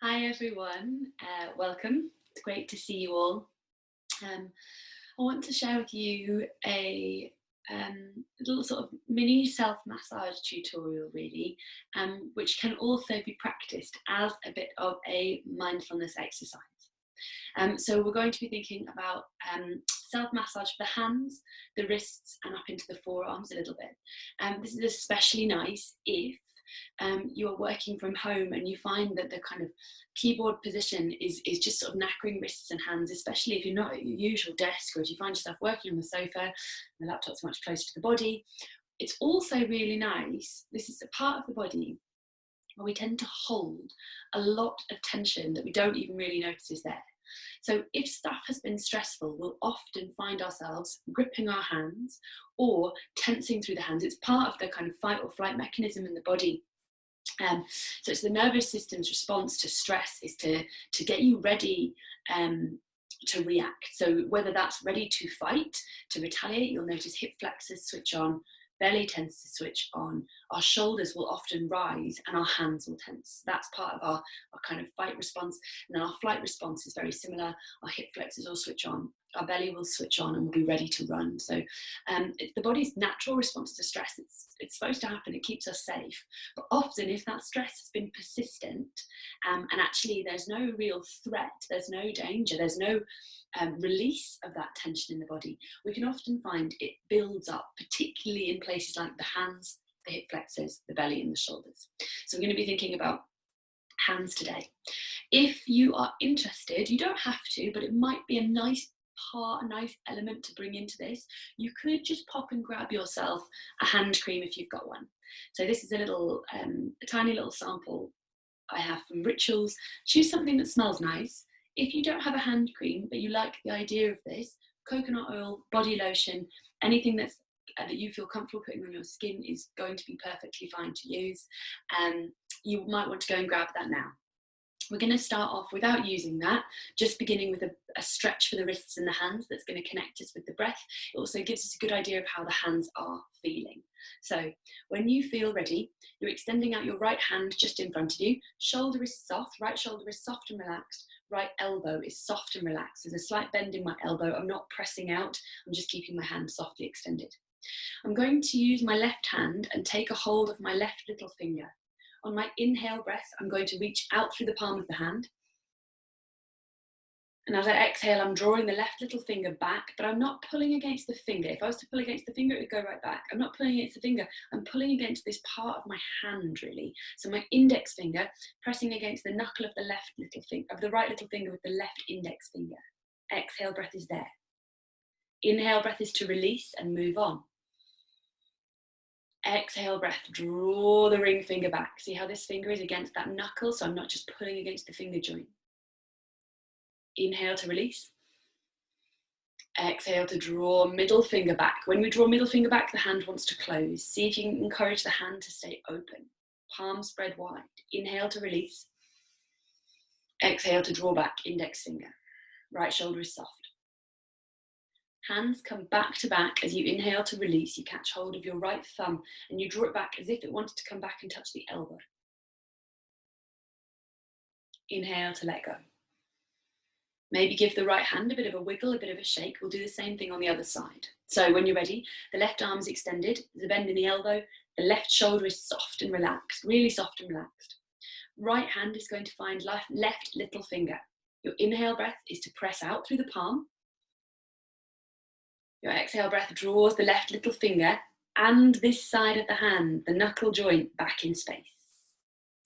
Hi everyone, welcome. It's great to see you all. I want to share with you a little sort of mini self-massage tutorial really, which can also be practiced as a bit of a mindfulness exercise. So we're going to be thinking about self-massage for the hands, the wrists and up into the forearms a little bit. This is especially nice if you are working from home and you find that the kind of keyboard position is just sort of knackering wrists and hands, especially if you're not at your usual desk or if you find yourself working on the sofa and the laptop's much closer to the body. It's also really nice, this is a part of the body where we tend to hold a lot of tension that we don't even really notice is there. So if stuff has been stressful, we'll often find ourselves gripping our hands or tensing through the hands. It's part of the kind of fight or flight mechanism in the body. So it's the nervous system's response to stress is to get you ready to react. So whether that's ready to fight, to retaliate, you'll notice hip flexors switch on, belly tends to switch on, our shoulders will often rise and our hands will tense. That's part of our kind of fight response. And then our flight response is very similar. Our hip flexors will switch on, our belly will switch on and we'll be ready to run. So it's the body's natural response to stress. It's supposed to happen, it keeps us safe. But often if that stress has been persistent and actually there's no real threat, there's no danger, there's no release of that tension in the body, we can often find it builds up, particularly in places like the hands, the hip flexors, the belly and the shoulders. So we're going to be thinking about hands today. If you are interested, you don't have to, but it might be a nice element to bring into this. You could just pop and grab yourself a hand cream if you've got one. So this is a little, a tiny little sample I have from Rituals. Choose something that smells nice. If you don't have a hand cream, but you like the idea of this, coconut oil, body lotion, anything that you feel comfortable putting on your skin is going to be perfectly fine to use. You might want to go and grab that now. We're going to start off without using that, just beginning with a stretch for the wrists and the hands that's going to connect us with the breath. It also gives us a good idea of how the hands are feeling. So when you feel ready, you're extending out your right hand just in front of you. Shoulder is soft, right shoulder is soft and relaxed. Right elbow is soft and relaxed. There's a slight bend in my elbow. I'm not pressing out. I'm just keeping my hand softly extended. I'm going to use my left hand and take a hold of my left little finger. On my inhale breath, I'm going to reach out through the palm of the hand. And as I exhale, I'm drawing the left little finger back, but I'm not pulling against the finger. If I was to pull against the finger, it would go right back. I'm not pulling against the finger. I'm pulling against this part of my hand, really. So my index finger pressing against the knuckle of the left little finger, of the right little finger with the left index finger. Exhale breath is there. Inhale breath is to release and move on. Exhale breath, draw the ring finger back. See how this finger is against that knuckle, so I'm not just pulling against the finger joint. Inhale to release. Exhale to draw middle finger back. When we draw middle finger back, the hand wants to close. See if you can encourage the hand to stay open. Palms spread wide. Inhale to release. Exhale to draw back, index finger. Right shoulder is soft. Hands come back to back as you inhale to release. You catch hold of your right thumb and you draw it back as if it wanted to come back and touch the elbow. Inhale to let go. Maybe give the right hand a bit of a wiggle, a bit of a shake. We'll do the same thing on the other side. So when you're ready, the left arm is extended, there's a bend in the elbow, the left shoulder is soft and relaxed, really soft and relaxed. Right hand is going to find left little finger. Your inhale breath is to press out through the palm. Your exhale breath draws the left little finger and this side of the hand, the knuckle joint, back in space.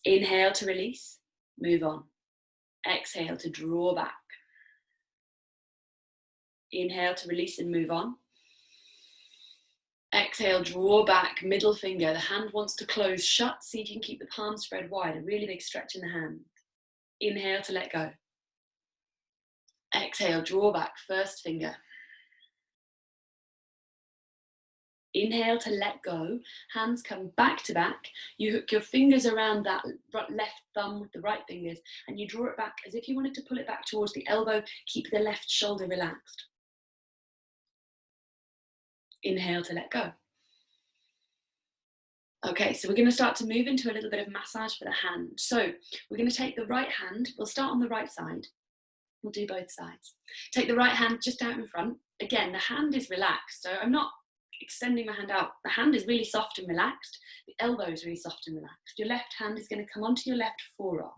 Inhale to release, move on. Exhale to draw back. Inhale to release and move on. Exhale, draw back, middle finger. The hand wants to close shut. See if you can keep the palm spread wide, a really big stretch in the hand. Inhale to let go. Exhale, draw back, first finger. Inhale to let go, hands come back to back. You hook your fingers around that left thumb with the right fingers and you draw it back as if you wanted to pull it back towards the elbow. Keep the left shoulder relaxed. Inhale to let go. Okay, so we're going to start to move into a little bit of massage for the hand. So we're going to take the right hand, we'll start on the right side. We'll do both sides. Take the right hand just out in front. Again, the hand is relaxed, so I'm not extending my hand out. The hand is really soft and relaxed. The elbow is really soft and relaxed. Your left hand is going to come onto your left forearm.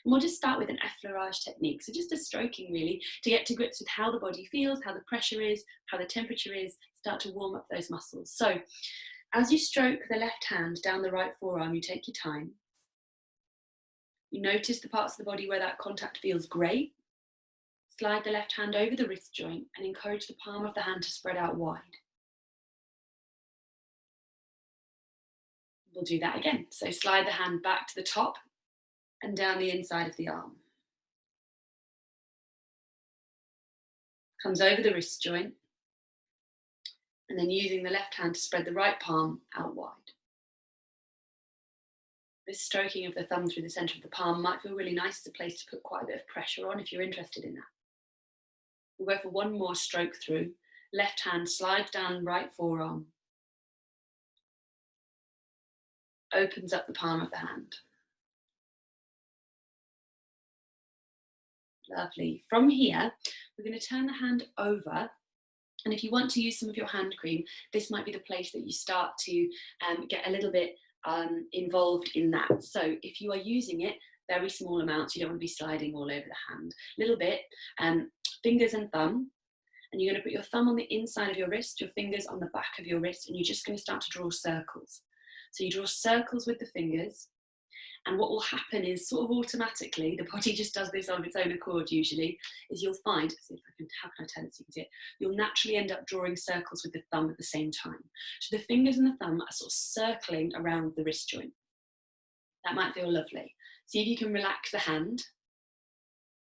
And we'll just start with an effleurage technique. So just a stroking really to get to grips with how the body feels, how the pressure is, how the temperature is, start to warm up those muscles. So as you stroke the left hand down the right forearm, you take your time. You notice the parts of the body where that contact feels great. Slide the left hand over the wrist joint and encourage the palm of the hand to spread out wide. We'll do that again. So slide the hand back to the top and down the inside of the arm. Comes over the wrist joint. And then using the left hand to spread the right palm out wide. This stroking of the thumb through the center of the palm might feel really nice as a place to put quite a bit of pressure on if you're interested in that. We'll go for one more stroke through. Left hand slides down right forearm. Opens up the palm of the hand. Lovely. From here, we're going to turn the hand over. And if you want to use some of your hand cream, this might be the place that you start to get a little bit involved in that. So if you are using it, very small amounts, you don't want to be sliding all over the hand. A little bit, fingers and thumb. And you're going to put your thumb on the inside of your wrist, your fingers on the back of your wrist, and you're just going to start to draw circles. So you draw circles with the fingers. And what will happen is sort of automatically, the body just does this on its own accord usually, is you'll find, see if I can, how can I tell it so you can see it, you'll naturally end up drawing circles with the thumb at the same time. So the fingers and the thumb are sort of circling around the wrist joint. That might feel lovely. See if you can relax the hand.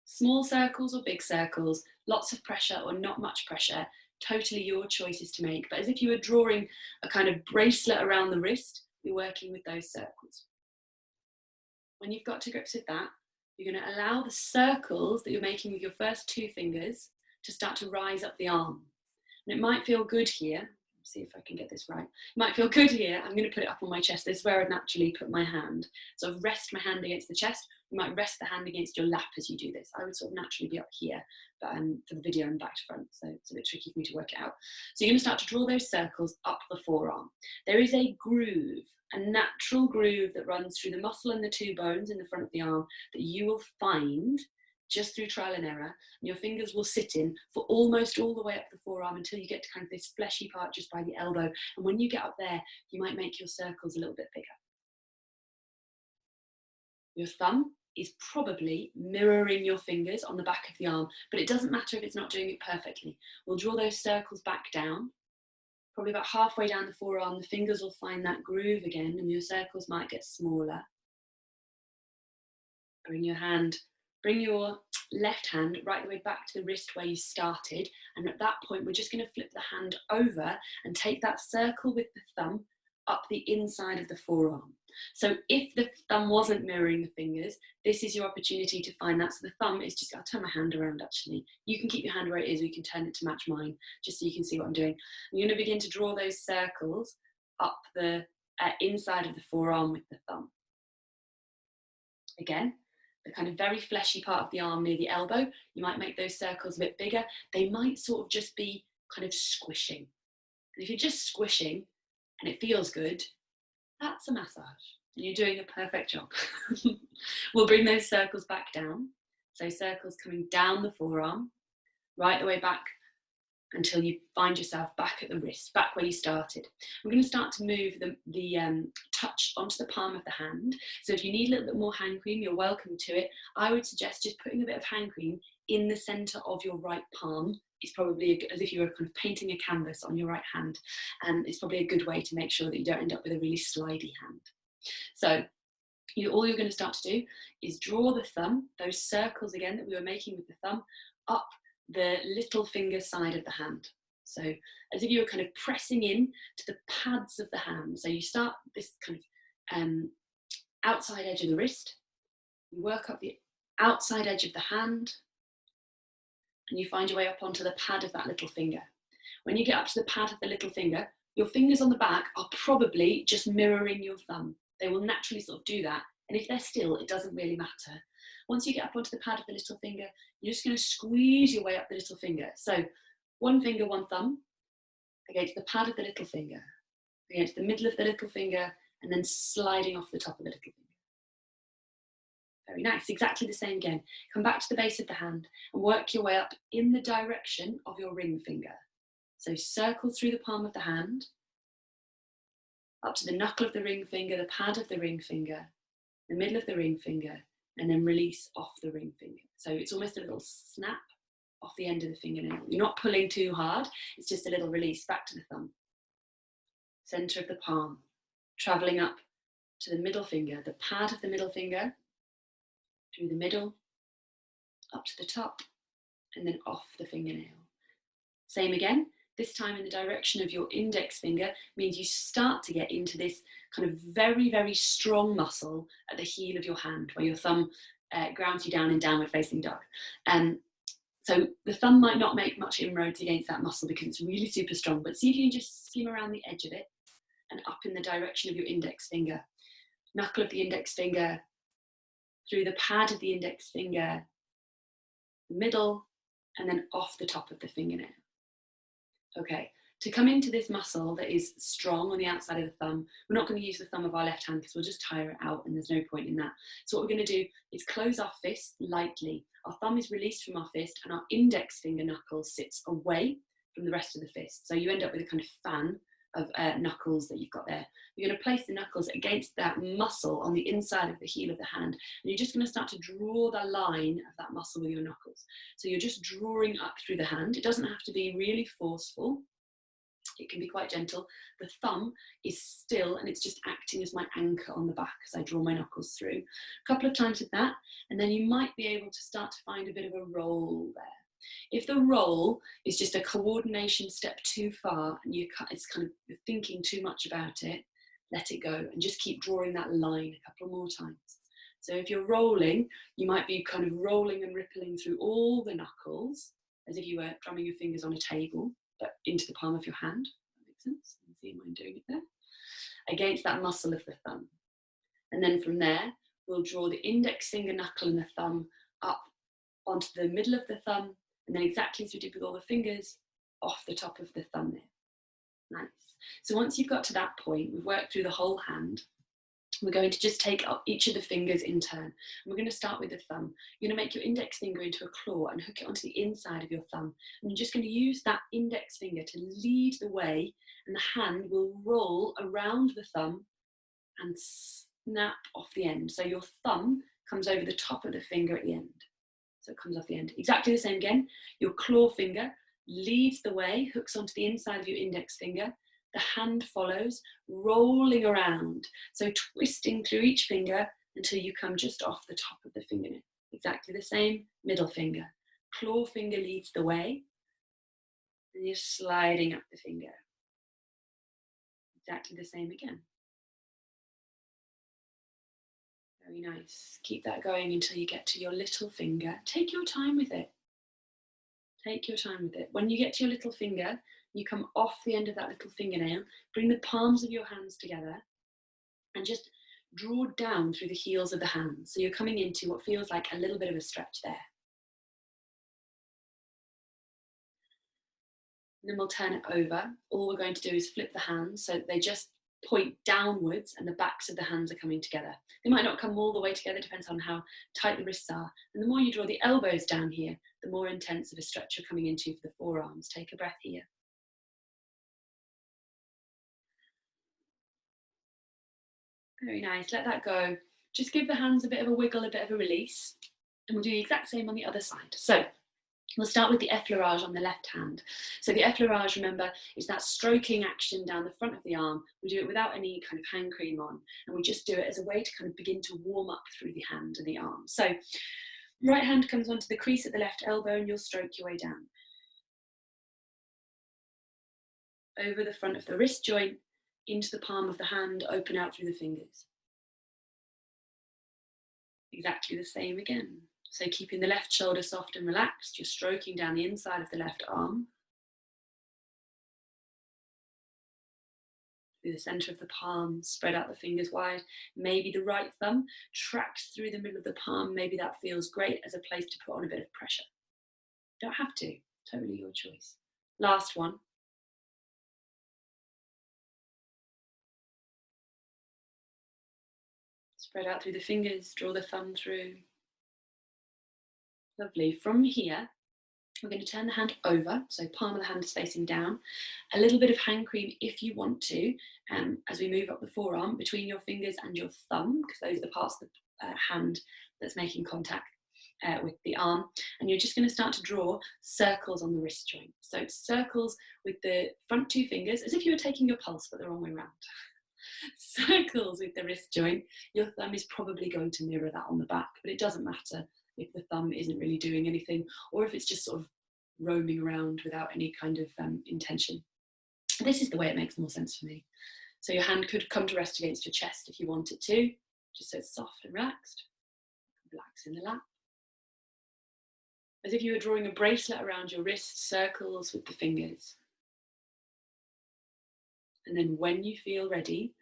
Small circles or big circles, lots of pressure or not much pressure, totally your choices to make. But as if you were drawing a kind of bracelet around the wrist, you're working with those circles. When you've got to grips with that, you're going to allow the circles that you're making with your first two fingers to start to rise up the arm. And it might feel good here. Let's see if I can get this right. It might feel good here. I'm going to put it up on my chest. This is where I naturally put my hand. So I rest my hand against the chest. You might rest the hand against your lap as you do this. I would sort of naturally be up here, but for the video I'm back to front, so it's a bit tricky for me to work it out. So you're going to start to draw those circles up the forearm. There is a groove, a natural groove that runs through the muscle and the two bones in the front of the arm that you will find just through trial and error, and your fingers will sit in for almost all the way up the forearm until you get to kind of this fleshy part just by the elbow. And when you get up there, you might make your circles a little bit bigger. Your thumb is probably mirroring your fingers on the back of the arm, but it doesn't matter if it's not doing it perfectly. We'll draw those circles back down. Probably about halfway down the forearm, the fingers will find that groove again and your circles might get smaller. Bring your left hand right the way back to the wrist where you started. And at that point, we're just going to flip the hand over and take that circle with the thumb up the inside of the forearm. So if the thumb wasn't mirroring the fingers, this is your opportunity to find that. So the thumb is just, I'll turn my hand around actually. You can keep your hand where it is, or you can turn it to match mine, just so you can see what I'm doing. I'm going to begin to draw those circles up the inside of the forearm with the thumb. Again, the kind of very fleshy part of the arm near the elbow, you might make those circles a bit bigger. They might sort of just be kind of squishing. And if you're just squishing and it feels good, that's a massage. And you're doing a perfect job. We'll bring those circles back down. So circles coming down the forearm, right the way back until you find yourself back at the wrist, back where you started. We're going to start to move the touch onto the palm of the hand. So if you need a little bit more hand cream, you're welcome to it. I would suggest just putting a bit of hand cream in the center of your right palm. Is probably as if you were kind of painting a canvas on your right hand, and it's probably a good way to make sure that you don't end up with a really slidey hand. So all you're going to start to do is draw the thumb, those circles again that we were making with the thumb, up the little finger side of the hand. So as if you were kind of pressing in to the pads of the hand. So you start this kind of outside edge of the wrist, you work up the outside edge of the hand, and you find your way up onto the pad of that little finger. When you get up to the pad of the little finger, your fingers on the back are probably just mirroring your thumb. They will naturally sort of do that. And if they're still, it doesn't really matter. Once you get up onto the pad of the little finger, you're just going to squeeze your way up the little finger. So one finger, one thumb against the pad of the little finger, against the middle of the little finger, and then sliding off the top of the little finger. Very nice, exactly the same again. Come back to the base of the hand and work your way up in the direction of your ring finger. So circle through the palm of the hand, up to the knuckle of the ring finger, the pad of the ring finger, the middle of the ring finger, and then release off the ring finger. So it's almost a little snap off the end of the fingernail. You're not pulling too hard, it's just a little release back to the thumb. Center of the palm, traveling up to the middle finger, the pad of the middle finger, through the middle, up to the top, and then off the fingernail. Same again, this time in the direction of your index finger means you start to get into this kind of very, very strong muscle at the heel of your hand, where your thumb grounds you down in downward facing dog. So the thumb might not make much inroads against that muscle because it's really super strong, but see if you can just skim around the edge of it and up in the direction of your index finger. Knuckle of the index finger, through the pad of the index finger, middle, and then off the top of the fingernail. Okay, to come into this muscle that is strong on the outside of the thumb, we're not going to use the thumb of our left hand because we'll just tire it out and there's no point in that. So what we're going to do is close our fist lightly. Our thumb is released from our fist and our index finger knuckle sits away from the rest of the fist. So you end up with a kind of fan of knuckles that you've got there. You're going to place the knuckles against that muscle on the inside of the heel of the hand, and you're just going to start to draw the line of that muscle with your knuckles. So you're just drawing up through the hand. It doesn't have to be really forceful. It can be quite gentle. The thumb is still, and it's just acting as my anchor on the back as I draw my knuckles through. A couple of times with that, and then you might be able to start to find a bit of a roll there. If the roll is just a coordination step too far and it's kind of you're thinking too much about it, let it go and just keep drawing that line a couple more times. So if you're rolling, you might be kind of rolling and rippling through all the knuckles as if you were drumming your fingers on a table, but into the palm of your hand. That makes sense. You can see mine doing it there. Against that muscle of the thumb. And then from there, we'll draw the index finger knuckle and the thumb up onto the middle of the thumb, and then exactly as we did with all the fingers, off the top of the thumbnail. Nice. So once you've got to that point, we've worked through the whole hand. We're going to just take up each of the fingers in turn. And we're going to start with the thumb. You're going to make your index finger into a claw and hook it onto the inside of your thumb. And you're just going to use that index finger to lead the way, and the hand will roll around the thumb and snap off the end. So your thumb comes over the top of the finger at the end. So it comes off the end. Exactly the same again. Your claw finger leads the way, hooks onto the inside of your index finger. The hand follows, rolling around. So twisting through each finger until you come just off the top of the fingernail. Exactly the same, middle finger. Claw finger leads the way. And you're sliding up the finger. Exactly the same again. Very nice. Keep that going until you get to your little finger. Take your time with it. Take your time with it. When you get to your little finger, you come off the end of that little fingernail, bring the palms of your hands together, and just draw down through the heels of the hands. So you're coming into what feels like a little bit of a stretch there. And then we'll turn it over. All we're going to do is flip the hands so that they just point downwards and the backs of the hands are coming together. They might not come all the way together, depends on how tight the wrists are. And the more you draw the elbows down here, the more intense of a stretch you're coming into for the forearms. Take a breath here. Very nice, let that go. Just give the hands a bit of a wiggle, a bit of a release. And we'll do the exact same on the other side. So we'll start with the effleurage on the left hand. So the effleurage, remember, is that stroking action down the front of the arm. We do it without any kind of hand cream on, and we just do it as a way to kind of begin to warm up through the hand and the arm. So right hand comes onto the crease at the left elbow and you'll stroke your way down. Over the front of the wrist joint, into the palm of the hand, open out through the fingers. Exactly the same again. So keeping the left shoulder soft and relaxed, you're stroking down the inside of the left arm. through the center of the palm, spread out the fingers wide. Maybe the right thumb tracks through the middle of the palm. Maybe that feels great as a place to put on a bit of pressure. Don't have to, totally your choice. Last one. Spread out through the fingers, draw the thumb through. Lovely. From here, we're going to turn the hand over, so palm of the hand is facing down. A little bit of hand cream if you want to, as we move up the forearm between your fingers and your thumb, because those are the parts of the hand that's making contact with the arm. And you're just going to start to draw circles on the wrist joint. So it's circles with the front two fingers, as if you were taking your pulse, but the wrong way around. Circles with the wrist joint. Your thumb is probably going to mirror that on the back, but it doesn't matter if the thumb isn't really doing anything, or if it's just sort of roaming around without any kind of intention. This is the way it makes more sense for me. So your hand could come to rest against your chest if you want it to, just so it's soft and relaxed. Relax in the lap. As if you were drawing a bracelet around your wrist, circles with the fingers. And then when you feel ready,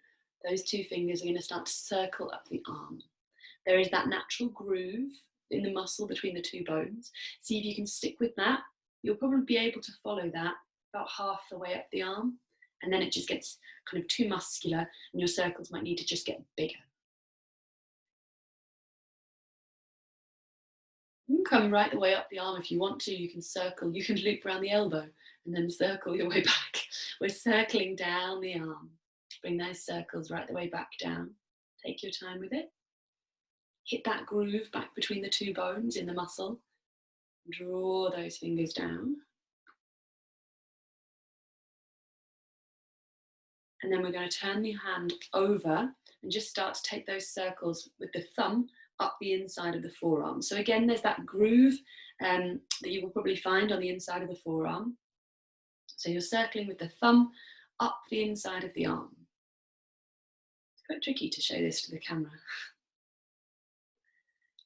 those two fingers are going to start to circle up the arm. There is that natural groove in the muscle between the two bones. See if you can stick with that. You'll probably be able to follow that about half the way up the arm, and then it just gets kind of too muscular and your circles might need to just get bigger. You can come right the way up the arm if you want to. You can circle, you can loop around the elbow and then circle your way back. We're circling down the arm. Bring those circles right the way back down. Take your time with it. Hit that groove back between the two bones in the muscle. Draw those fingers down. And then we're going to turn the hand over and just start to take those circles with the thumb up the inside of the forearm. So again, there's that groove that you will probably find on the inside of the forearm. So you're circling with the thumb up the inside of the arm. It's quite tricky to show this to the camera.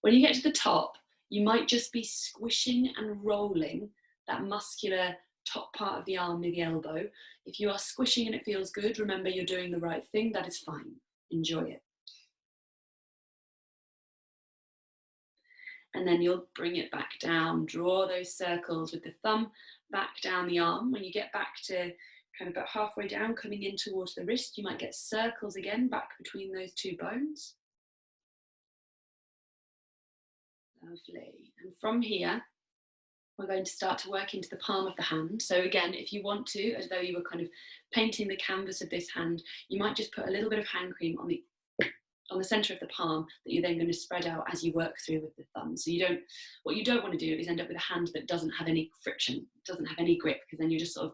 When you get to the top, you might just be squishing and rolling that muscular top part of the arm near the elbow. If you are squishing and it feels good, remember you're doing the right thing. That is fine. Enjoy it. And then you'll bring it back down. Draw those circles with the thumb back down the arm. When you get back to kind of about halfway down, coming in towards the wrist, you might get circles again back between those two bones. Lovely. And from here, we're going to start to work into the palm of the hand. So again, if you want to, as though you were kind of painting the canvas of this hand, you might just put a little bit of hand cream on the center of the palm that you're then going to spread out as you work through with the thumb. So what you don't want to do is end up with a hand that doesn't have any friction, doesn't have any grip, because then you're just sort of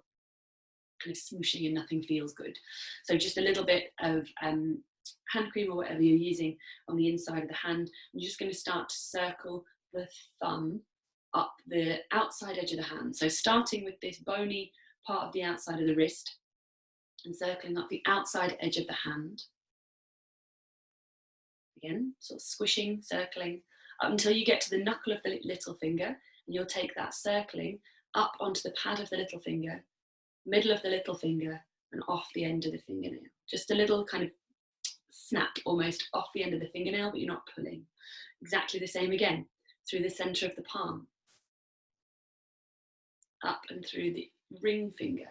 kind of smooshing and nothing feels good. So just a little bit of hand cream or whatever you're using on the inside of the hand. You're just going to start to circle the thumb up the outside edge of the hand. So starting with this bony part of the outside of the wrist and circling up the outside edge of the hand. Again, sort of squishing, circling up until you get to the knuckle of the little finger, and you'll take that circling up onto the pad of the little finger, middle of the little finger, and off the end of the fingernail. Just a little kind of snap almost off the end of the fingernail, but you're not pulling. Exactly the same again, through the center of the palm, up and through the ring finger.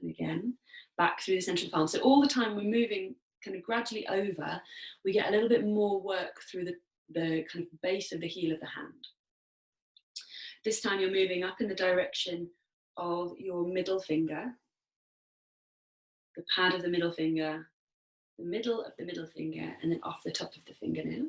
And again, back through the center of the palm. So all the time we're moving kind of gradually over, we get a little bit more work through the kind of base of the heel of the hand. This time you're moving up in the direction of your middle finger, the pad of the middle finger, the middle of the middle finger, and then off the top of the fingernail.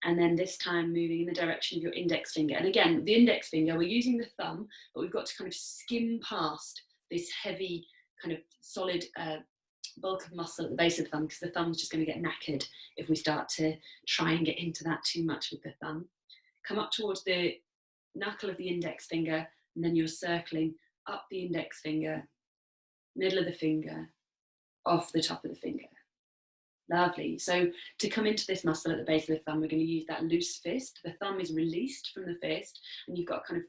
And then this time moving in the direction of your index finger. And again, the index finger, we're using the thumb, but we've got to kind of skim past this heavy kind of solid bulk of muscle at the base of the thumb, because the thumb's just going to get knackered if we start to try and get into that too much with the thumb. Come up towards the knuckle of the index finger, and then you're circling up the index finger, middle of the finger, off the top of the finger. Lovely. So to come into this muscle at the base of the thumb, we're going to use that loose fist. The thumb is released from the fist, and you've got kind of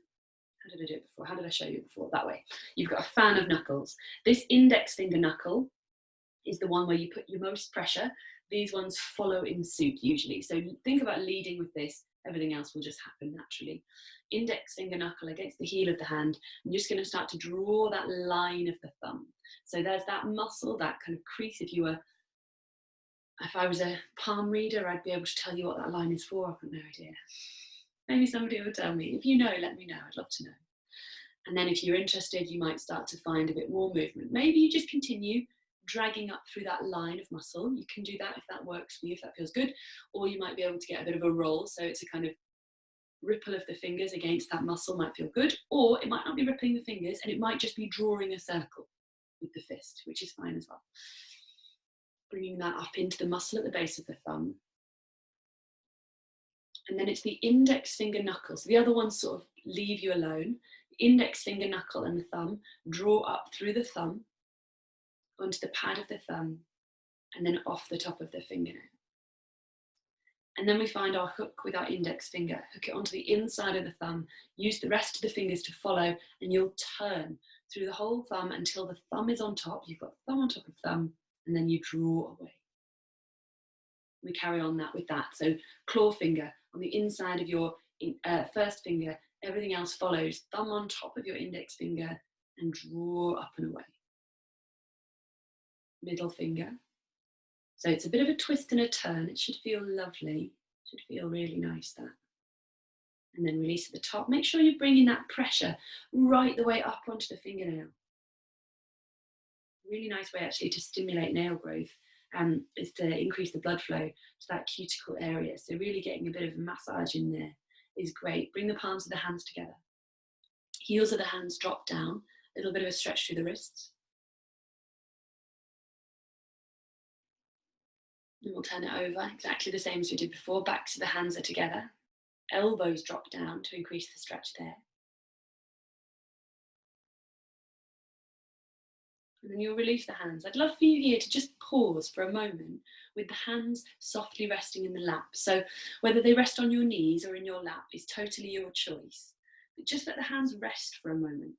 how did I do it before? How did I show you before? That way. You've got a fan of knuckles. This index finger knuckle is the one where you put your most pressure. These ones follow in suit usually. So think about leading with this. Everything else will just happen naturally. Index finger knuckle against the heel of the hand. I'm just going to start to draw that line of the thumb. So there's that muscle, that kind of crease. If I was a palm reader, I'd be able to tell you what that line is for. I've got no idea. Maybe somebody will tell me. If you know, let me know. I'd love to know. And then if you're interested, you might start to find a bit more movement. Maybe you just continue dragging up through that line of muscle. You can do that if that works for you, if that feels good. Or you might be able to get a bit of a roll. So it's a kind of ripple of the fingers against that muscle might feel good. Or it might not be rippling the fingers and it might just be drawing a circle with the fist, which is fine as well. Bringing that up into the muscle at the base of the thumb. And then it's the index finger knuckle. So the other ones sort of leave you alone. The index finger knuckle and the thumb draw up through the thumb onto the pad of the thumb and then off the top of the fingernail. And then we find our hook with our index finger, hook it onto the inside of the thumb, use the rest of the fingers to follow, and you'll turn through the whole thumb until the thumb is on top. You've got thumb on top of thumb, and then you draw away. We carry on that with that. So claw finger on the inside of your first finger, everything else follows. Thumb on top of your index finger and draw up and away. Middle finger. So it's a bit of a twist and a turn. It should feel lovely. It should feel really nice, that. And then release at the top. Make sure you're bringing that pressure right the way up onto the fingernail. Really nice way actually to stimulate nail growth is to increase the blood flow to that cuticle area. So really getting a bit of a massage in there is great. Bring the palms of the hands together. Heels of the hands drop down. A little bit of a stretch through the wrists. And we'll turn it over, exactly the same as we did before. Backs of the hands are together. Elbows drop down to increase the stretch there. And then you'll release the hands. I'd love for you here to just pause for a moment with the hands softly resting in the lap. So whether they rest on your knees or in your lap is totally your choice. But just let the hands rest for a moment.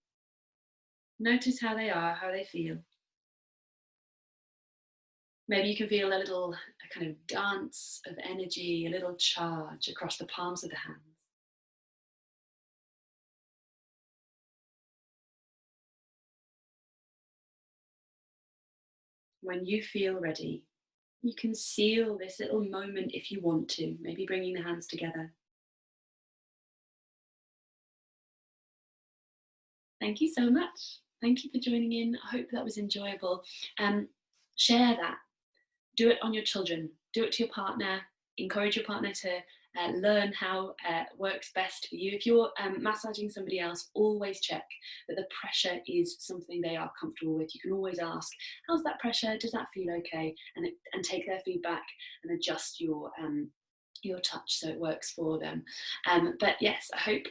Notice how they are, how they feel. Maybe you can feel a kind of dance of energy, a little charge across the palms of the hands. When you feel ready, you can seal this little moment if you want to, maybe bringing the hands together. Thank you so much. Thank you for joining in. I hope that was enjoyable. Share that. Do it on your children. Do it to your partner. Encourage your partner to learn how works best for you. If you're massaging somebody else, always check that the pressure is something they are comfortable with. You can always ask, how's that pressure? Does that feel okay? And take their feedback and adjust your touch so it works for them. But yes, I hope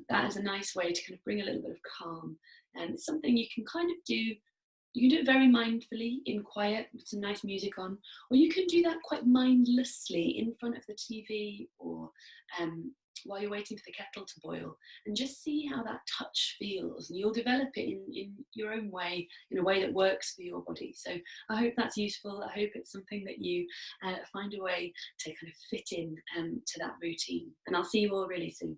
that is a nice way to kind of bring a little bit of calm. And it's something you can kind of do. You can do it very mindfully in quiet with some nice music on, or you can do that quite mindlessly in front of the TV or while you're waiting for the kettle to boil, and just see how that touch feels. And you'll develop it in your own way, in a way that works for your body. So I hope that's useful. I hope it's something that you find a way to kind of fit in to that routine. And I'll see you all really soon.